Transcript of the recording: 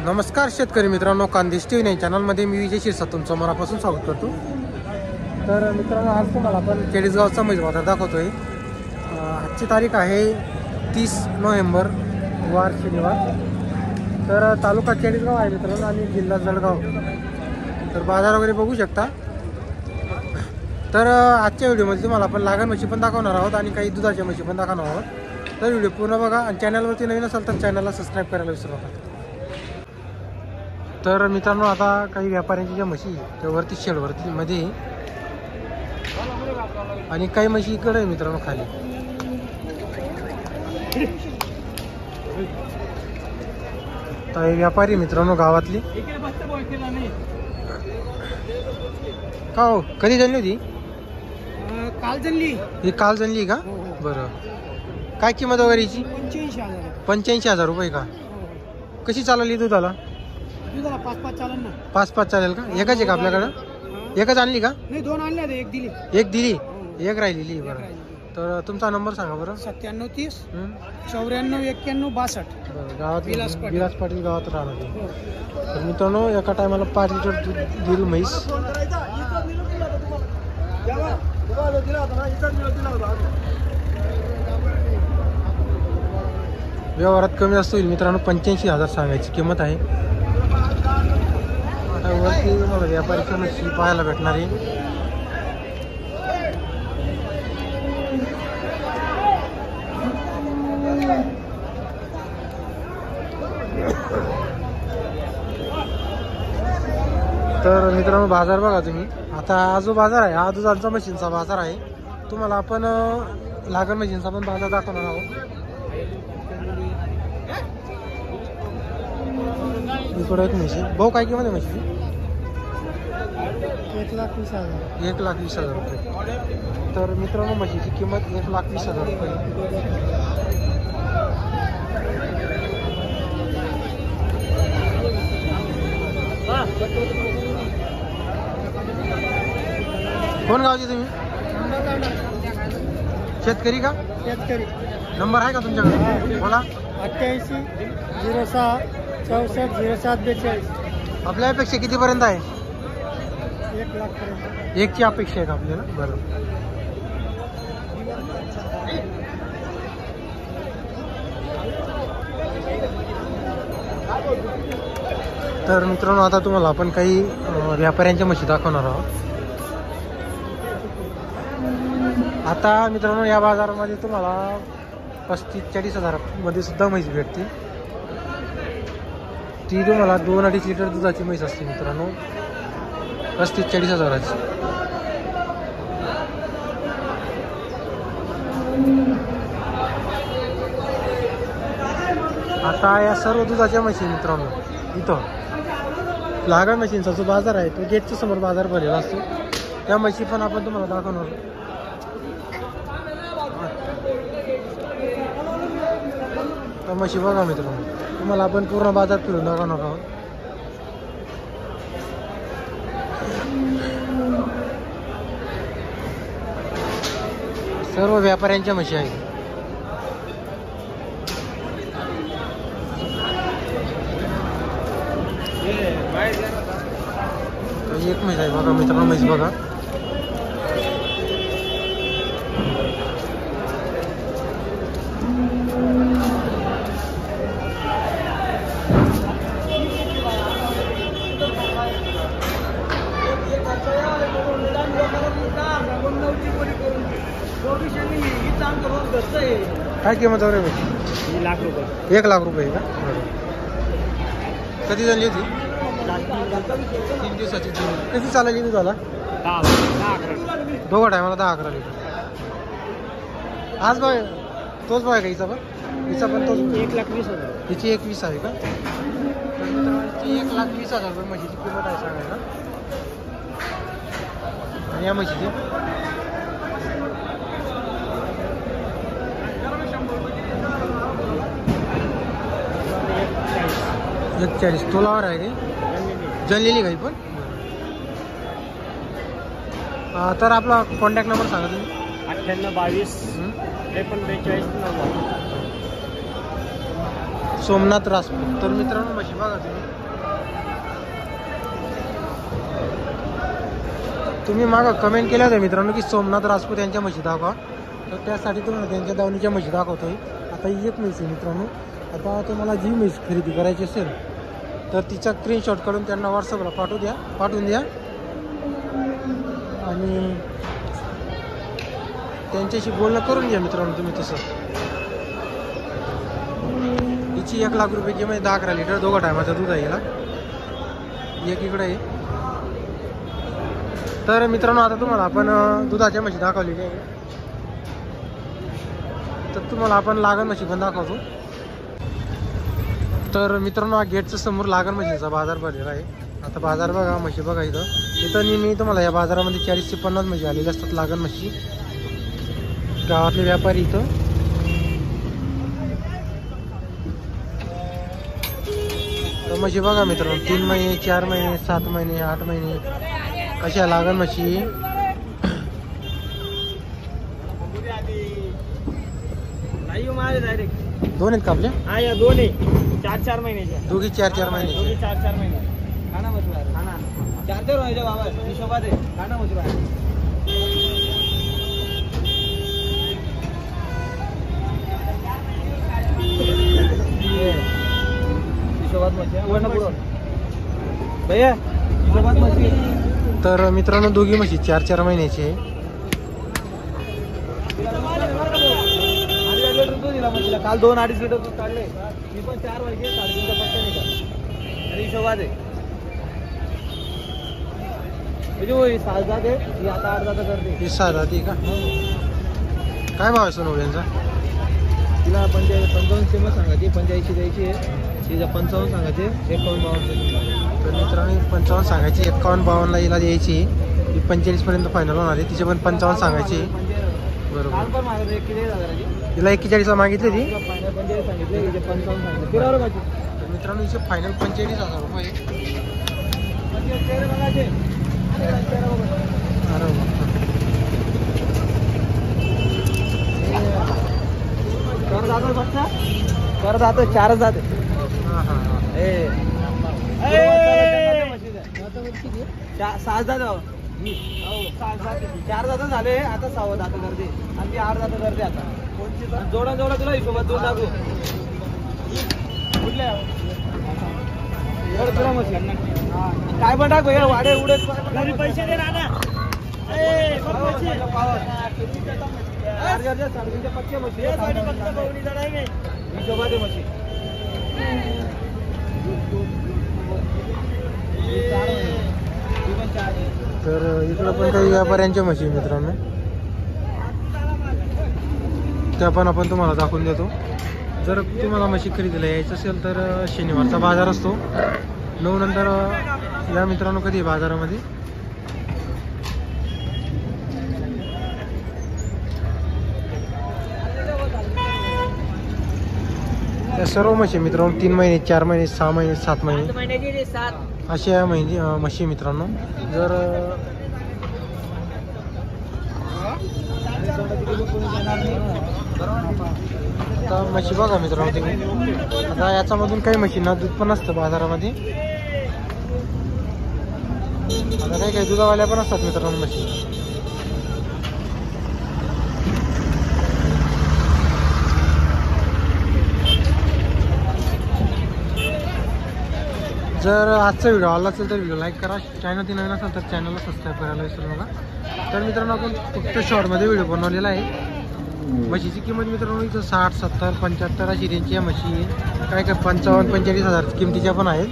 नमस्कार शेतकरी मित्रांनो, कांदेश टीव्ही नाही चॅनलमध्ये मी विजय शिरसाट तुमचं मनापासून स्वागत करतो. तर मित्रांनो, आज तुम्हाला आपण केळीसगावचा म्हैस बाजार दाखवतोय. आजची तारीख आहे 30 नोव्हेंबर वार शनिवार. तर तालुका केळीसगाव आहे मित्रांनो आणि जिल्हा जळगाव. तर बाजार वगैरे बघू शकता. तर आजच्या व्हिडिओमध्ये तुम्हाला आपण लागण म्हशी पण दाखवणार आहोत आणि काही दुधाच्या म्हशी पण दाखवणार आहोत. तर व्हिडिओ पूर्ण बघा आणि चॅनलवरती नवीन असाल तर चॅनलला सबस्क्राईब करायला विसरू नका. तर मित्रांनो, आता काही व्यापाऱ्यांची ज्या म्हशी त्या वरती शेडवरती मध्ये आणि काही म्हशी इकडे आहे मित्रांनो खाली. तर व्यापारी मित्रांनो गावातली का हो, कधी जणली होती? काल जनली. ही काल जणली का? बरं. काय किंमत वगैरे हिची? 85,000 रुपये का? कशी चालली दुधाला? दुधाला 5-5 चालेल ना. 5-5 चालेल का? एकच आहे का आपल्याकडं? एकच आणली का? नाही, 2 आणल्या, एक दिली. एक दिली, एक राहिलेली. बरं. तर तुमचा नंबर सांगा बरं. 97 30 94 91 62. बरं. गावात विलास पाटील गावात राहणार. तर मित्रांनो, एका टायमाला 5 लिटर दूध देईल म्हैस. व्यवहारात कमी जास्त होईल मित्रांनो. 85,000 सांगायची किंमत आहे. आता वरती मला व्यापारीच्या म्हशी पाहायला भेटणार आहे. तर मित्रांनो, बाजार बघा तुम्ही. आता हा जो बाजार आहे हा दुधाचा म्हशींचा बाजार आहे. तुम्हाला आपण लागण म्हशींचा पण बाजार दाखवणार आहोत. इकडे एक म्हशी. भाऊ, काय किंमत आहे म्हशीची? 1,20,000. 1,20,000 रुपये. तर मित्रांनो, म्हशीची किंमत 1,20,000 रुपये. कोण गावचे तुम्ही? शेतकरी का? शेतकरी. नंबर आहे का तुमच्याकडे? बोला. 88 06 64 07 42. आपल्या अपेक्षा कितीपर्यंत आहे? 1 लाख पर्यंत. 1ची अपेक्षा आहे का आपल्याला? बरं. तर मित्रांनो, आता तुम्हाला आपण काही व्यापाऱ्यांच्या म्हशी दाखवणार आहोत. आता मित्रांनो, या बाजारामध्ये तुम्हाला 35-40 हजारामध्ये सुद्धा म्हैस भेटते. ती तुम्हाला 2-2.5 लिटर दुधाची म्हैस असते मित्रांनो, 35-40 हजाराची. आता या सर्व दुधाच्या म्हशी मित्रांनो, इथं लागण म्हशींचा जो बाजार आहे तो गेटच्या समोर बाजार भरलेला असतो. त्या म्हशी पण आपण तुम्हाला दाखवणार. त्या म्हशी बघा मित्रांनो, तुम्हाला आपण पूर्ण बाजार फिरून दाखवणार आहोत. सर्व व्यापाऱ्यांच्या म्हशी आहेत. एक म्हैस आहे बघा मित्रांनो, म्हैस बघा. काय किंमत वगैरे म्हशी? 1 लाख रुपये. 1 लाख रुपये का? कधी झाली होती? 3 दिवसाची. कशी चालली दुधाला? 10-11. दोघा टायमाला 10-11 लिटर. आज बघ तोच बघा का हिचा पण? हिचा पण तोच. 1,20,000. हिची 21 आहे का? तर ती 1,20,000 रुपये म्हशीची किंमत आहे सांगायला. आणि या म्हशीची 1,40. तोलावर आहे रे, जनलेली काही पण. तर आपला कॉन्टॅक्ट नंबर सांगा तुम्ही. 98 22 53 42 90. सोमनाथ राजपूत. तर मित्रांनो म्हशी बघा तुम्ही मागं कमेंट केल्या होत्या मित्रांनो की सोमनाथ राजपूत यांच्या म्हशी दाखवा. तर त्यासाठी तुम्हाला त्यांच्या दावणीच्या म्हशी दाखवतोय. आता ही एक म्हैस आहे मित्रांनो. आता तुम्हाला जी म्हैस खरेदी करायची असेल तर तिचा स्क्रीनशॉट काढून त्यांना व्हॉट्सअपला पाठवून द्या आणि त्यांच्याशी बोलणं करून घ्या मित्रांनो तुम्ही तसं. हिची 1 लाख रुपये किंमत 10-11 लिटर दोघं टायमाचं दूध आहे हिला. एक इकडं आहे. तर मित्रांनो आता तुम्हाला आपण दुधाच्या म्हशी दाखवलेली आहे. तर तुम्हाला आपण लागण म्हशी पण दाखवतो. तर मित्रांनो हा गेटच्या समोर लागण म्हशीचा बाजार भरलेला आहे. आता बाजार बघा म्हशी बघा इथं नेहमी तुम्हाला या बाजारामध्ये 40 ते 50 म्हशी आलेल्या असतात लागण म्हशी. गावातले व्यापारी इथं. तर म्हशी बघा मित्रांनो 3 महिने 4 महिने 7 महिने 8 महिने अशा लागण म्हशी. दोन आहेत का आपल्या? हा या 2 आहे 4-4 महिन्याच्या. दोघी 4-4 महिने. 4-4 महिने. खाना मजूर आहे. खाना 4 व्हायच्या बाबा हिशोबात आहे. खाना मजूर आहे. हिशोबात भैया हिशोबात मशी. तर मित्रांनो दोघी म्हशी 4-4 महिन्याची आहे. काल 2-2.5 लिटर दूध काढले. मी पण 4 वाजले 3.5चा पत्ता नाही का तरी हिशोबात आहे. म्हणजे 7 जात आहे ही आता 8 जाता करते. ही 6 जाती का? काय भाव आहे सोनू यांचा? तिला 55 मग सांगायची 85 द्यायची आहे. तिला 55 सांगायचे 51-52. तर मित्रांनो 55 सांगायची 51-52ला हिला द्यायची. ही 45 पर्यंत फायनल होणार आहे. तिचे पण 55 सांगायची. बरोबर. तिला 41ला मागितली ती. मित्रांनो हिचे फायनल 45,000 रुपये. कर जातो 4 जाते. हां हां हां. 6 जात 4 जात झाले. आता 6 जात करते आणि ती 8 जात करते. आता जोडा तुला हिशोबात दोन टाकू कुठल्या तुला मशीन काय पण टाकू वाडे उडे पैसे दे ना. पक्के मशीन हिशोबात मशीन. तर इकडं पण काही व्यापाऱ्यांच्या म्हशी मित्रांनो त्या पण आपण तुम्हाला दाखवून देतो. जर तुम्हाला म्हशी खरेदीला यायचं असेल तर शनिवारचा बाजार असतो 9 नंतर या मित्रांनो कधी बाजारामध्ये. त्या सर्व म्हशी मित्रांनो 3 महिने 4 महिने 6 महिने 7 महिने अशा म्हशी मित्रांनो. जर आता म्हशी बघा मित्रांनो तुम्ही. आता याच्यामधून काही म्हशींना दूध पण असतं बाजारामध्ये. आता काही दुधावाल्या पण असतात मित्रांनो म्हशी. जर आजचा व्हिडिओ आवडला असेल तर व्हिडिओ लाईक करा. चॅनलची नवीन असेल तर चॅनलला सबस्क्राईब करायला विसरू नका. तर मित्रांनो आपण फक्त शॉर्टमध्ये व्हिडिओ बनवलेला आहे. म्हशीची किंमत मित्रांनो इथं 60, 70, 75 अशी रेंजची या म्हशी काय 55-45 हजार किमतीच्या पण आहेत.